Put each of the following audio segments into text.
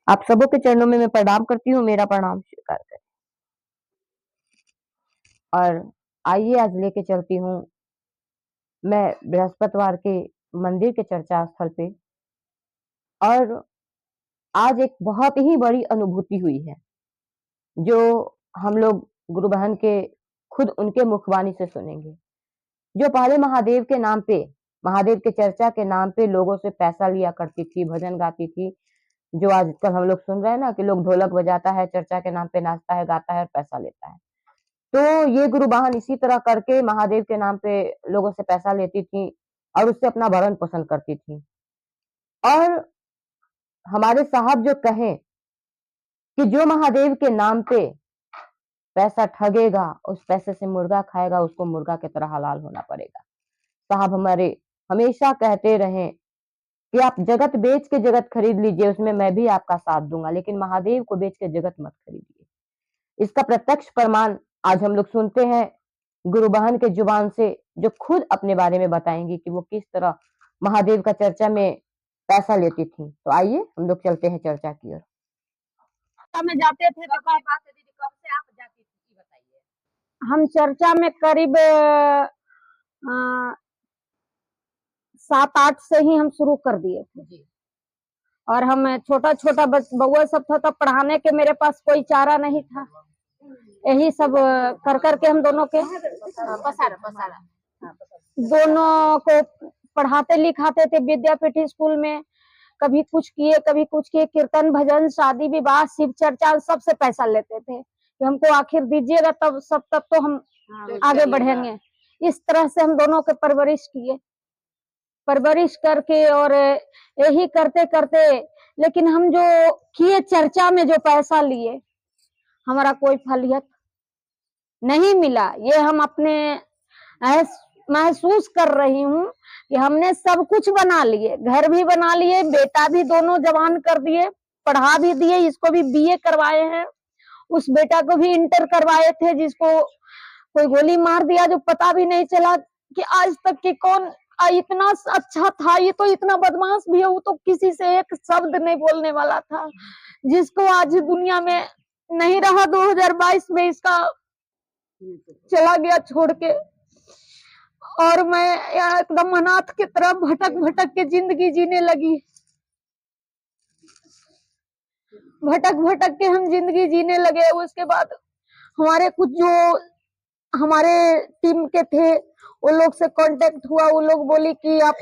आप सबों के चरणों में मैं प्रणाम करती हूँ, मेरा प्रणाम स्वीकार करें। और आइए आज लेके चलती हूँ मैं बृहस्पतिवार के मंदिर के चर्चा स्थल पे। और आज एक बहुत ही बड़ी अनुभूति हुई है, जो हम लोग गुरु बहन के खुद उनके मुखवाणी से सुनेंगे। जो पहले महादेव के नाम पे, महादेव के चर्चा के नाम पे लोगों से पैसा लिया करती थी, भजन गाती थी, जो आजकल हम लोग सुन रहे हैं ना कि लोग ढोलक बजाता है, चर्चा के नाम पे नाचता है, गाता है और पैसा लेता है। तो ये गुरु बहन इसी तरह करके महादेव के नाम पे लोगों से पैसा लेती थी और उससे अपना भरण पोषण करती थी। और हमारे साहब जो कहें कि जो महादेव के नाम पे पैसा ठगेगा, उस पैसे से मुर्गा खाएगा, उसको मुर्गा की तरह हलाल होना पड़ेगा। साहब हमारे हमेशा कहते रहे कि आप जगत बेच के जगत खरीद लीजिए, उसमें मैं भी आपका साथ दूंगा, लेकिन महादेव को बेच के जगत मत खरीदिए। इसका प्रत्यक्ष प्रमाण आज हम लोग सुनते हैं गुरु बहन के जुबान से, जो खुद अपने बारे में बताएंगी कि वो किस तरह महादेव का चर्चा में पैसा लेती थी। तो आइए हम लोग चलते हैं चर्चा की ओर। में जाते थे तो दीदी कब से आप जाती थी बताइए। हम चर्चा में करीब 7-8 से ही हम शुरू कर दिए थे जी। और हम छोटा छोटा बउआ सब था, तब पढ़ाने के मेरे पास कोई चारा नहीं था। यही सब कर करके हम दोनों के दोनों को पढ़ाते लिखाते थे विद्यापीठ स्कूल में। कभी कुछ किए, कभी कुछ किए, कीर्तन भजन शादी विवाह शिव चर्चा सबसे पैसा लेते थे कि हमको आखिर दीजिएगा तब सब, तब तो हम आगे बढ़ेंगे। इस तरह से हम दोनों के परवरिश करके और यही करते करते, लेकिन हम जो किए चर्चा में जो पैसा लिए, हमारा कोई फलियत नहीं मिला। ये हम अपने महसूस कर रही हूँ कि हमने सब कुछ बना लिए, घर भी बना लिए, बेटा भी दोनों जवान कर दिए, पढ़ा भी दिए, इसको भी बीए करवाए हैं, उस बेटा को भी इंटर करवाए थे, जिसको कोई गोली मार दिया जो पता भी नहीं चला कि आज तक कि कौन इतना अच्छा था। ये तो इतना बदमाश भी है, वो तो किसी से एक शब्द नहीं बोलने वाला था, जिसको आज दुनिया में नहीं रहा। 2022 में इसका चला गया छोड़ के, और मैं एकदम अनाथ की तरह भटक भटक के जिंदगी जीने लगी। भटक भटक के हम जिंदगी जीने लगे। उसके बाद हमारे कुछ जो हमारे टीम के थे, वो लोग से कांटेक्ट हुआ। वो लोग बोली कि आप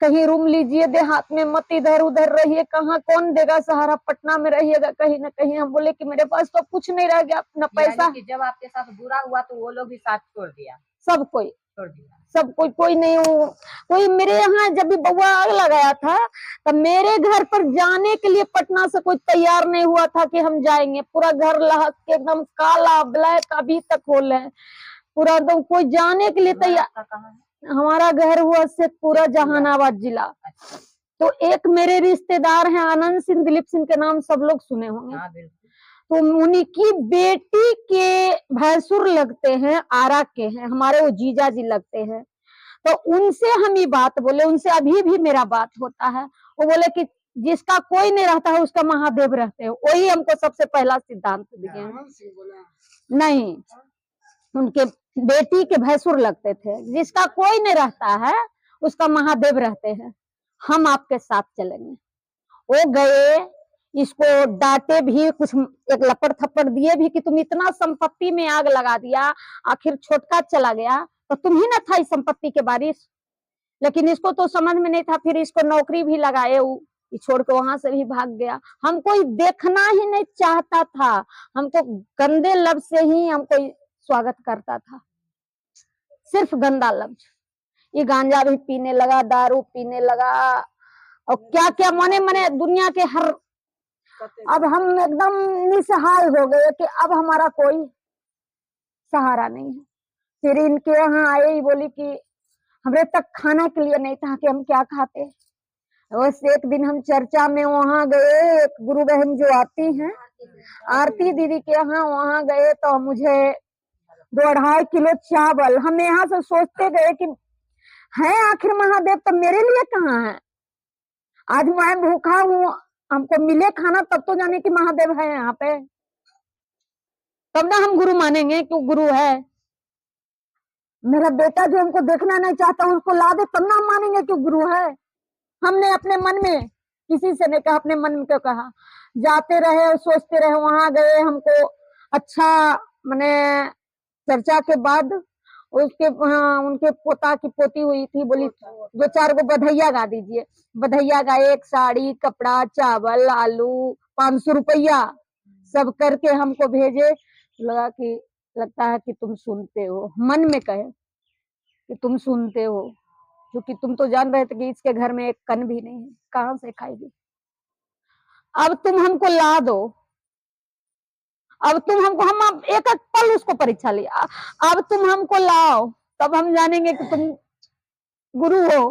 कहीं रूम लीजिए, देहात में मत इधर उधर रहिए, कहाँ कौन देगा सहारा, पटना में रहिएगा कहीं ना कहीं। हम बोले कि मेरे पास तो कुछ नहीं रह गया, अपना पैसा। कि जब आपके साथ बुरा हुआ तो वो लोग भी साथ छोड़ दिया? सब कोई छोड़ दिया, सब कोई नहीं। कोई मेरे यहाँ जब भी बउआ आग लगाया था, तब मेरे घर पर जाने के लिए पटना से कोई तैयार नहीं हुआ था कि हम जाएंगे। पूरा घर लहक के एकदम काला ब्लैक अभी तक होल है पूरा, एकदम कोई जाने के लिए तैयार। हमारा घर हुआ शेखपुरा, जहानाबाद जिला। तो एक मेरे रिश्तेदार हैं आनंद सिंह, दिलीप सिंह के नाम सब लोग सुने होंगे। तो उन्हीं की बेटी के भैंसुर लगते हैं, आरा के हैं, हमारे वो जीजा जी लगते हैं। तो उनसे हम ये बात बोले, उनसे अभी भी मेरा बात होता है। वो बोले कि जिसका कोई नहीं रहता है उसका महादेव रहते हैं। वही हमको सबसे पहला सिद्धांत दिए। नहीं, उनके बेटी के भैंसुर लगते थे, जिसका कोई नहीं रहता है उसका महादेव रहते हैं, हम आपके साथ चलेंगे। वो गए, इसको डांटे भी, कुछ एक लपड़ थप्पड़ दिए भी कि तुम इतना संपत्ति में आग लगा दिया, आखिर छोटका चला गया तो तुम ही ना था इस संपत्ति के वारिस। लेकिन इसको तो समझ में नहीं था, फिर इसको नौकरी भी लगाए, छोड़ के वहां से भी भाग गया। हमको देखना ही नहीं चाहता था, हमको गंदे लफ्ज से ही हमको स्वागत करता था, सिर्फ गंदा लफ्ज। ये गांजा भी पीने लगा, दारू पीने लगा, और क्या क्या मने मने दुनिया के हर। अब हम एकदम निसहाय हो गए कि अब हमारा कोई सहारा नहीं है। फिर इनके यहाँ आए, बोली कि हमरे तक खाना के लिए नहीं था कि हम क्या खाते। वैसे एक दिन हम चर्चा में वहां गए, एक गुरु बहन जो आती हैं आरती दीदी के यहाँ, वहां गए तो मुझे 2-2.5 किलो चावल, हम यहाँ से सोचते गए कि है आखिर महादेव तो मेरे लिए कहाँ है। आज मैं भूखा हूँ, हमको मिले खाना तब तो जाने कि महादेव है यहाँ पे, तब ना हम गुरु मानेंगे कि गुरु है। मेरा बेटा जो हमको देखना नहीं चाहता उसको ला दे तब ना हम मानेंगे कि गुरु है। हमने अपने मन में, किसी से नहीं कहा, अपने मन में क्यों कहा, जाते रहे और सोचते रहे, वहां गए, हमको अच्छा मैंने चर्चा के बाद उसके उनके पोता की पोती हुई थी, बोली 2-4 गो बधैया गा दीजिए। बधैया गाए, एक साड़ी, कपड़ा, चावल, आलू, 500 रुपया सब करके हमको भेजे। लगा कि लगता है कि तुम सुनते हो, मन में कहे कि तुम सुनते हो, क्योंकि तुम तो जान रहे थे कि इसके घर में एक कन भी नहीं है, कहां से खाएगी। अब तुम हमको ला दो, अब तुम हमको, हम एक एक पल उसको परीक्षा लिया, अब तुम हमको लाओ तब हम जानेंगे कि तुम गुरु हो,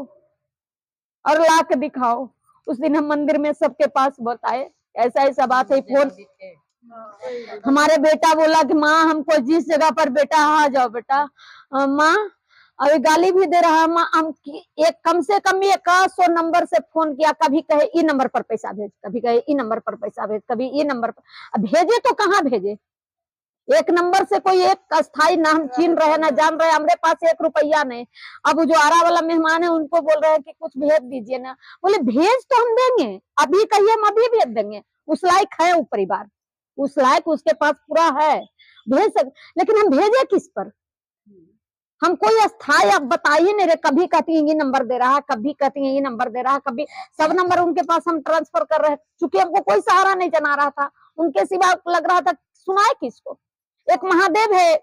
और ला के दिखाओ। उस दिन हम मंदिर में सबके पास बताए ऐसा ऐसा बात है। फोन हमारे बेटा बोला कि माँ हमको जिस जगह पर बेटा आ जाओ बेटा, माँ अभी गाली भी दे रहा है, माँ हम एक कम से कम 100 नंबर से फोन किया, कभी कहे ई नंबर पर पैसा भेज, कभी कहे ई नंबर पर पैसा भेज, कभी ई नंबर पर भेजे, तो कहाँ भेजे। एक नंबर से कोई एक अस्थाई ना हम छीन रहे ना जान रहे, हमारे पास 1 रुपया नहीं। अब जो आरा वाला मेहमान है उनको बोल रहे हैं कि कुछ भेज दीजिए ना, बोले भेज तो हम देंगे, अभी कहिए हम अभी भेज देंगे। उस लायक है वो परिवार, उस लायक उसके पास पूरा है, भेज सक, लेकिन हम भेजे किस पर। हम कोई अस्थाई आप बताइए नहीं रहे, कभी कहती है ये नंबर दे रहा है, कभी कहती है ये नंबर दे रहा है, कभी सब नंबर उनके पास हम ट्रांसफर कर रहे हैं, चूंकि हमको कोई सहारा नहीं जना रहा था, उनके सिवा लग रहा था सुनाए किसको। एक महादेव है,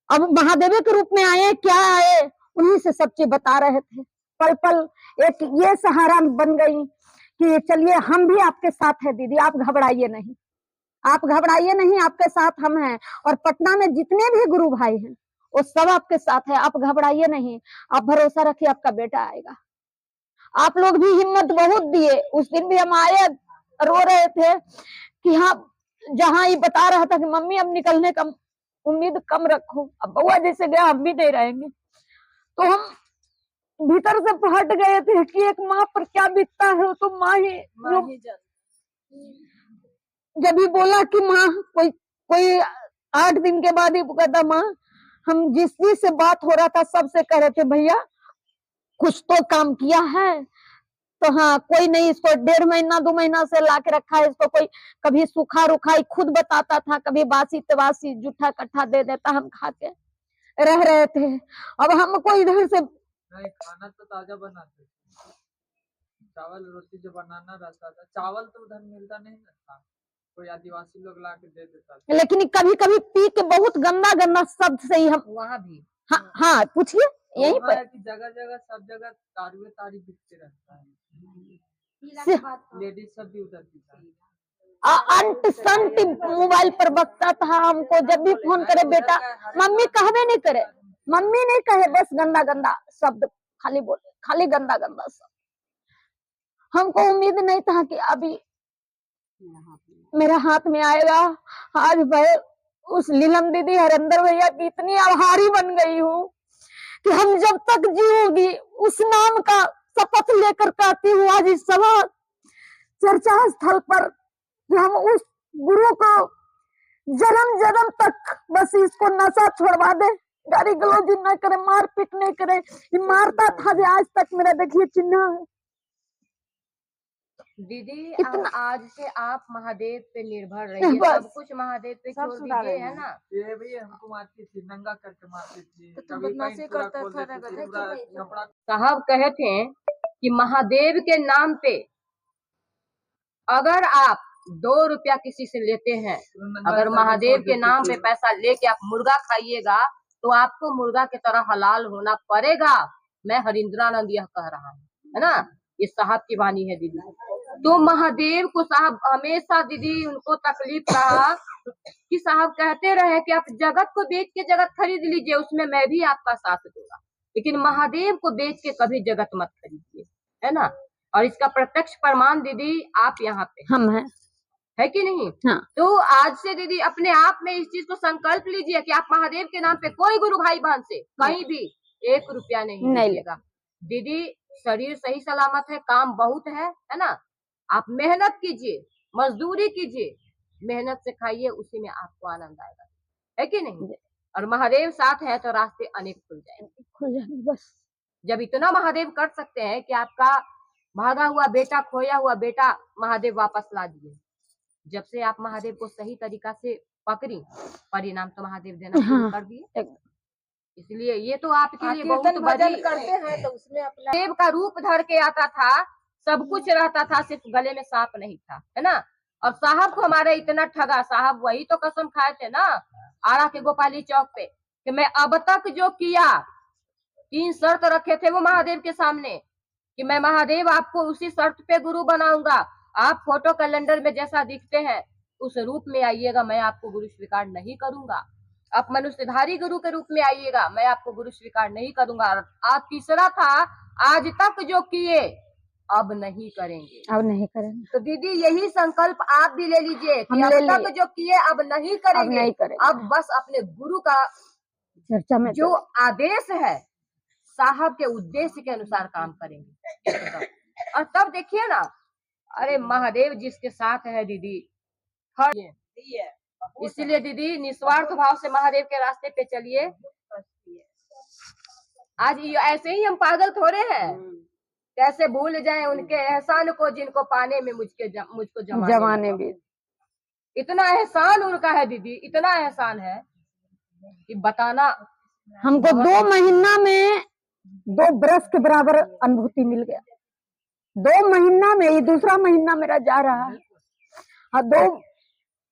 अब महादेव के रूप में आए, क्या आए, उन्हीं से सब चीज बता रहे थे। पल पल एक ये सहारा बन गई कि चलिए हम भी आपके साथ है दीदी, आप घबराइए नहीं, आप घबराइए नहीं, आपके साथ हम हैं। और पटना में जितने भी गुरु भाई हैं वो सब आपके साथ है, आप घबराइए नहीं, आप भरोसा रखिए, आपका बेटा आएगा। आप लोग भी हिम्मत बहुत दिए, उस दिन भी हम आए रो रहे थे कि हाँ, जहाँ ये बता रहा था कि मम्मी अब निकलने का उम्मीद कम रखो, अब बउआ जैसे गया हम भी नहीं रहेंगे, तो हम भीतर से फट गए थे कि एक माँ पर क्या बीतता है, वो तो माँ ही जब भी बोला कि माँ कोई 8 दिन के बाद ही कहता, माँ हम जिस चीज से बात हो रहा था सबसे कह रहे थे भैया कुछ तो काम किया है, तो हाँ कोई नहीं, इसको 1.5 महीना 2 महीना से ला के रखा है, इसको कोई कभी सूखा रुखा खुद बताता था, कभी बासी तबासी जूठा कट्ठा दे देता, हम खा के रह रहे थे। अब हमको इधर से नहीं, खाना तो ताजा बनाते, चावल रोटी जो बनाना रहता था, चावल तो उधर मिलता नहीं था, कोई आदिवासी लोग ला के दे देता था। लेकिन कभी कभी पी के बहुत गंदा गंदा शब्द से ही हम वहाँ भी हाँ पूछिए यहीं पर जगह जगह सब जगह तारी बिकते रहता है, लेडीज सब भी उधर पीता है। अंट संट मोबाइल पर बकता था हमको, जब भी फोन करे बेटा, मम्मी कहवे नहीं करे, मम्मी नहीं कहे, बस गंदा गंदा शब्द खाली बोले, खाली गंदा गंदा शब्द। हमको उम्मीद नहीं था कि अभी मेरा हाथ में आएगा। आज भाई उस लीलम दीदी हरिंदर भैया की इतनी आभारी बन गई हूँ कि हम जब तक जीऊंगी उस नाम का शपथ लेकर कहती हूँ आज इस सभा चर्चा स्थल पर कि हम उस गुरु को जन्म जन्म तक बस इसको नशा छोड़वा दे, गाली गलौज न करे, मार पीट नहीं करे। ये मारता था जो आज तक मेरा देखिए चिन्ह है। दीदी अब आज से आप महादेव पे निर्भर रहिए, सब कुछ महादेव पे छोड़ दीजिए, है ना। ये भी हमको मारती थी, नंगा करके मारती थी, कभी बदमाशी करता था कपड़ा। साहब कहे थे कि महादेव के नाम पे अगर आप 2 रुपया किसी से लेते हैं, अगर महादेव के नाम पे पैसा लेके आप मुर्गा खाइएगा तो आपको मुर्गा की तरह हलाल होना पड़ेगा। मैं हरिंद्रानंद यह कह रहा हूँ, है ना, ये साहब की वाणी है दीदी। तो महादेव को साहब हमेशा दीदी उनको तकलीफ रहा कि साहब कहते रहे कि आप जगत को बेच के जगत खरीद लीजिए, उसमें मैं भी आपका साथ दूंगा, लेकिन महादेव को बेच के कभी जगत मत खरीदिए, है ना। और इसका प्रत्यक्ष प्रमाण दीदी आप यहाँ पे हम हैं, है कि नहीं। हाँ। तो आज से दीदी अपने आप में इस चीज को संकल्प लीजिए कि आप महादेव के नाम पे कोई गुरु भाई बहन से कहीं भी 1 रुपया नहीं लीजिएगा। दीदी शरीर सही सलामत है, काम बहुत है ना, आप मेहनत कीजिए, मजदूरी कीजिए, मेहनत से खाइए, उसी में आपको आनंद आएगा, है कि नहीं? और महादेव साथ है तो रास्ते अनेक खुल जाएंगे। बस जब इतना महादेव कर सकते हैं कि आपका भागा हुआ बेटा, खोया हुआ बेटा महादेव वापस ला दिए। जब से आप महादेव को सही तरीका से पकड़ी, परिणाम तो महादेव देना शुरू कर दिए। इसलिए ये तो आपके लिए बहुत बड़ी करते हैं तो उसमें अपना देव का रूप धर के आता था, सब कुछ रहता था, सिर्फ गले में सांप नहीं था, है ना? और साहब को हमारे इतना ठगा, साहब वही तो कसम खाए थे ना आरा के गोपाली चौक पे कि मैं अब तक जो किया, 3 शर्त रखे थे वो महादेव के सामने कि मैं महादेव आपको उसी शर्त पे गुरु बनाऊंगा, आप फोटो कैलेंडर में जैसा दिखते हैं उस रूप में आइएगा, मैं आपको गुरु स्वीकार नहीं करूंगा। आप मनुष्यधारी गुरु के रूप में आइएगा, मैं आपको गुरु स्वीकार नहीं करूंगा। आप तीसरा था, आज तक जो किए अब नहीं करेंगे, अब नहीं करेंगे। तो दीदी यही संकल्प आप भी ले लीजिए कि अब तक जो किए अब नहीं करेंगे, अब बस अपने गुरु का चर्चा में जो आदेश है, साहब के उद्देश्य के अनुसार काम करेंगे। और तब देखिए ना, अरे महादेव जिसके साथ है दीदी, इसीलिए दीदी निस्वार्थ भाव से महादेव के रास्ते पे चलिए। आज ऐसे ही हम पागल थोड़े हैं, कैसे भूल जाएं उनके एहसान को जिनको पाने में मुझको जमाने में। इतना एहसान उनका है दीदी, इतना एहसान है कि बताना। हमको 2 महीना में 2 बरस के बराबर अनुभूति मिल गया। 2 महीना में, ये दूसरा महीना मेरा जा रहा है। हाँ, 2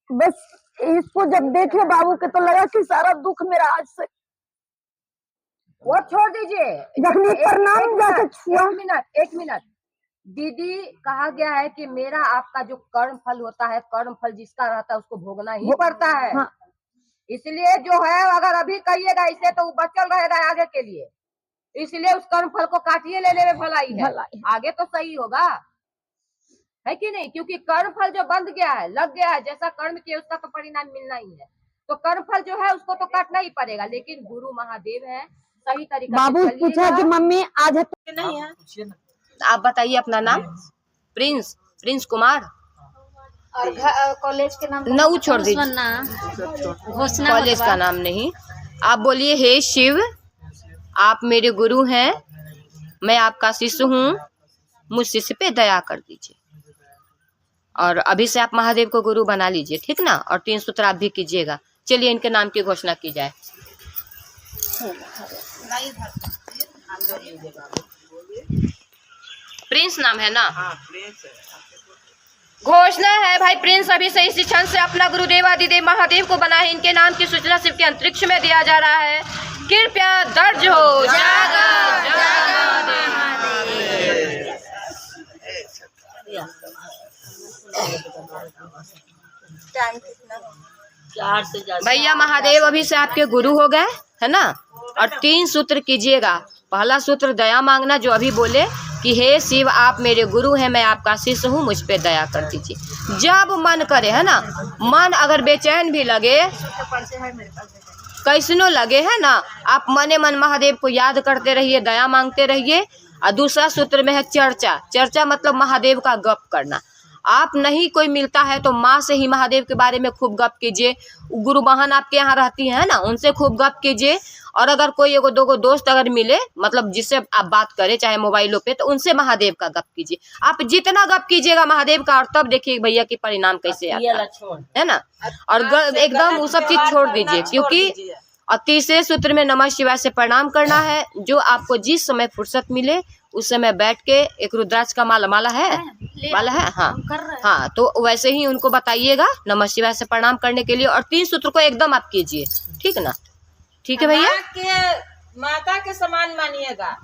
बस इसको जब देखे बाबू के तो लगा कि सारा दुख मेरा आज से वो छोड़ दीजिए। एक मिनट दीदी, कहा गया है कि मेरा आपका जो कर्म फल होता है, कर्म फल जिसका रहता है उसको भोगना ही पड़ता है। हाँ। इसलिए जो है अगर अभी कहिएगा इसे तो बचल रहेगा आगे के लिए, इसलिए उस कर्म फल को काटिए, लेने में भलाई है, आगे तो सही होगा, है कि नहीं? क्योंकि कर्म फल जो बंध गया है, लग गया है, जैसा कर्म किया उसका तो परिणाम मिलना ही है, तो कर्म फल जो है उसको तो काटना ही पड़ेगा। लेकिन गुरु महादेव है, सही तरीका। बाबू पूछा कि मम्मी आज है तो नहीं है? आप बताइए अपना नाम। प्रिंस कुमार। और कॉलेज के नाम न छोड़ दीजिए, कॉलेज का नाम नहीं। आप बोलिए, हे शिव, आप मेरे गुरु हैं, मैं आपका शिष्य हूँ, मुझ शिष्य पे दया कर दीजिए। और अभी से आप महादेव को गुरु बना लीजिए, ठीक ना? और 3 सूत्र आप भी कीजिएगा। चलिए इनके नाम की घोषणा की जाए। प्रिंस नाम है ना? घोषणा है भाई, प्रिंस अभी से इसी क्षण से अपना गुरुदेव आदिदेव महादेव को बना है। इनके नाम की सूचना शिव के अंतरिक्ष में दिया जा रहा है, कृपया दर्ज हो। जागा भैया, महादेव अभी से आपके गुरु हो गए, है ना? और 3 सूत्र कीजिएगा। पहला सूत्र दया मांगना, जो अभी बोले कि हे शिव, आप मेरे गुरु हैं, मैं आपका शिष्य हूँ, मुझ पे दया कर दीजिए। जब मन करे, है ना, मन अगर बेचैन भी लगे, कैसनो लगे, है ना, आप मने मन महादेव को याद करते रहिए, दया मांगते रहिए। और दूसरा सूत्र में है चर्चा मतलब महादेव का गप करना। आप नहीं कोई मिलता है तो माँ से ही महादेव के बारे में खूब गप कीजिए। गुरु बहन आपके यहाँ रहती है ना, उनसे खूब गप कीजिए। और अगर कोई 1-2 दोस्त अगर मिले, मतलब जिससे आप बात करें चाहे मोबाइलों पे, तो उनसे महादेव का गप कीजिए। आप जितना गप कीजिएगा महादेव का, और तब देखिए भैया की परिणाम कैसे आता है ना। और एकदम वो सब चीज छोड़ दीजिए, क्योंकि और तीसरे सूत्र में नमः शिवाय से प्रणाम करना है। जो आपको जिस समय फुर्सत मिले उस समय बैठ के, एक रुद्राक्ष का माला है हाँ, तो वैसे ही उनको बताइएगा नमः शिवाय से प्रणाम करने के लिए। और 3 सूत्र को एकदम आप कीजिए, ठीक है ना? ठीक है भैया, माता के समान मानिएगा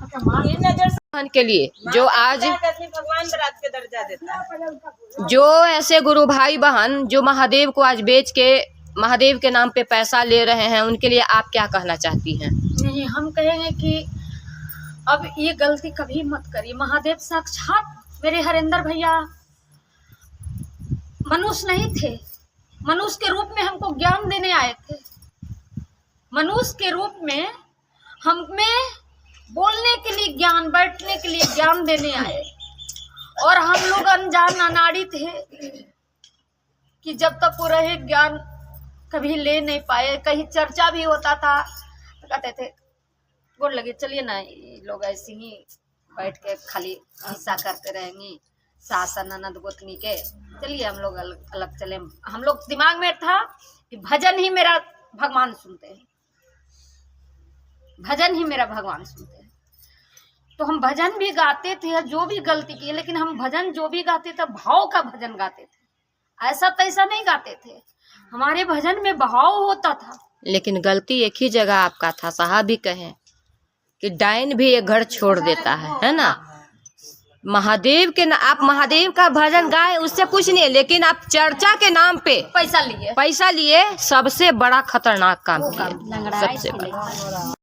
के लिए जो आज भगवान के दर्जा देता है। जो ऐसे गुरु भाई बहन जो महादेव को आज बेच के महादेव के नाम पे पैसा ले रहे हैं, उनके लिए आप क्या कहना चाहती हैं? नहीं, हम कहेंगे कि अब ये गलती कभी मत करिए। महादेव साक्षात मेरे हरेंद्र भैया मनुष्य नहीं थे, मनुष्य के रूप में हमको ज्ञान देने आए थे। मनुष्य के रूप में हमें बोलने के लिए ज्ञान, बैठने के लिए ज्ञान देने आए। और हम लोग अनजान अनाड़ी थे कि जब तक वो रहे ज्ञान कभी ले नहीं पाए। कहीं चर्चा भी होता था तो कहते थे बोल लगे चलिए ना, ये लोग ऐसे ही बैठ के खाली हिस्सा करते रहेंगे सास ननद गोतनी के, चलिए हम लोग अलग अलग चले। हम लोग दिमाग में था कि भजन ही मेरा भगवान सुनते हैं, भजन ही मेरा भगवान सुनते हैं। तो हम भजन भी गाते थे, जो भी गलती की, लेकिन हम भजन जो भी गाते थे भाव का भजन गाते थे, ऐसा तैसा नहीं गाते थे। हमारे भजन में भाव होता था। लेकिन गलती एक ही जगह आपका था, साहब भी कहें कि डायन भी एक घर छोड़ देता है ना। महादेव के आप महादेव का भजन गाए उससे कुछ नहीं है, लेकिन आप चर्चा के नाम पे पैसा लिए सबसे बड़ा खतरनाक काम किया, सबसे बड़ा।